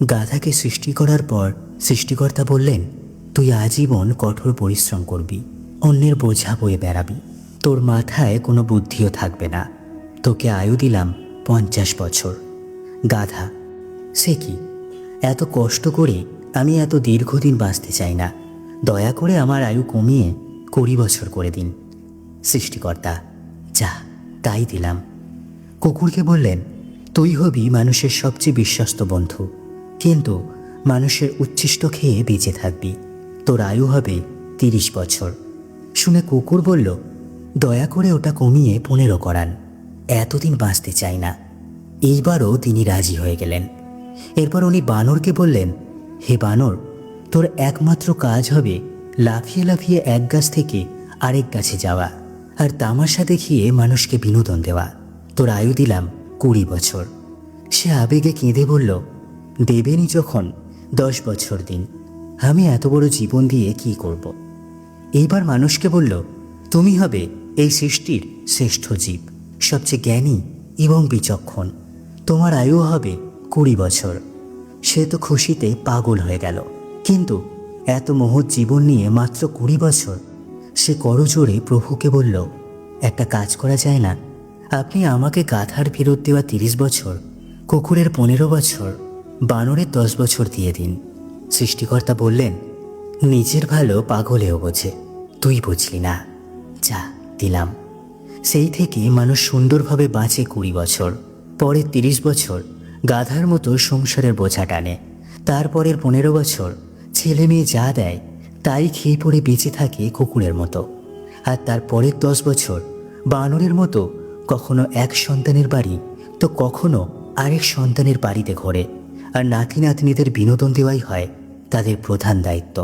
গাধাকে সৃষ্টি করার পর সৃষ্টিকর্তা বললেন, তুই আজীবন কঠোর পরিশ্রম করবি, অন্যের বোঝা বয়ে বেড়াবি, তোর মাথায় কোনো বুদ্ধিও থাকবে না, তোকে আয়ু দিলাম 50 বছর। গাধা: সে কি, এত কষ্ট করে আমি এত দীর্ঘদিন বাঁচতে চাই না, দয়া করে আমার আয়ু কমিয়ে 20 বছর করে দিন। সৃষ্টিকর্তা: যা, তাই দিলাম। কুকুরকে বললেন, তুই হবি মানুষের সবচেয়ে বিশ্বস্ত বন্ধু, কিন্তু মানুষের উচ্ছিষ্ট খেয়ে বেঁচে থাকবি, তোর আয়ু হবে 30 বছর। শুনে কুকুর বলল, দয়া করে ওটা কমিয়ে 15 করান, এতদিন বাঁচতে চাই না। এইবারও তিনি রাজি হয়ে গেলেন। এরপর উনি বানরকে বললেন, হে বানর, তোর একমাত্র কাজ হবে লাফিয়ে লাফিয়ে এক গাছ থেকে আরেক গাছে যাওয়া আর তামাশা দেখিয়ে মানুষকে বিনোদন দেওয়া, তোর আয়ু দিলাম 20 বছর। সে আবেগে কেঁদে বলল, দেবেনি যখন 10 বছর দিন, আমি এত বড় জীবন দিয়ে কি করব। এইবার মানুষকে বলল, তুমি হবে এই সৃষ্টির শ্রেষ্ঠ জীব, সবচেয়ে জ্ঞানী এবং বিচক্ষণ, তোমার আয়ু হবে 20 বছর। সে তো খুশিতে পাগল হয়ে গেল, কিন্তু এত মহৎ জীবন নিয়ে মাত্র 20 বছর। সে করজোড়ে প্রভুকে বলল, একটা কাজ করা যায় না, আপনি আমাকে গাধার ফেরত দেওয়া 30 বছর, কুকুরের 15 বছর, বানরের 10 বছর দিয়ে দিন। সৃষ্টিকর্তা বললেন, নিজের ভালো পাগলেও বোঝে, তুই বুঝলি না, যা, দিলাম। সেই থেকে মানুষ সুন্দরভাবে বাঁচে 20 বছর, পরের 30 বছর গাধার মতো সংসারের বোঝা টানে, তারপরের 15 বছর ছেলে মেয়ে যা দেয় তাই খেয়ে পড়ে বেঁচে থাকে কুকুরের মতো, আর তারপরের 10 বছর বানরের মতো কখনো এক সন্তানের বাড়ি তো কখনো আরেক সন্তানের বাড়িতে ঘোরে, আর নাতি নাতনিদের বিনোদন দেওয়াই হয় তাদের প্রধান দায়িত্ব।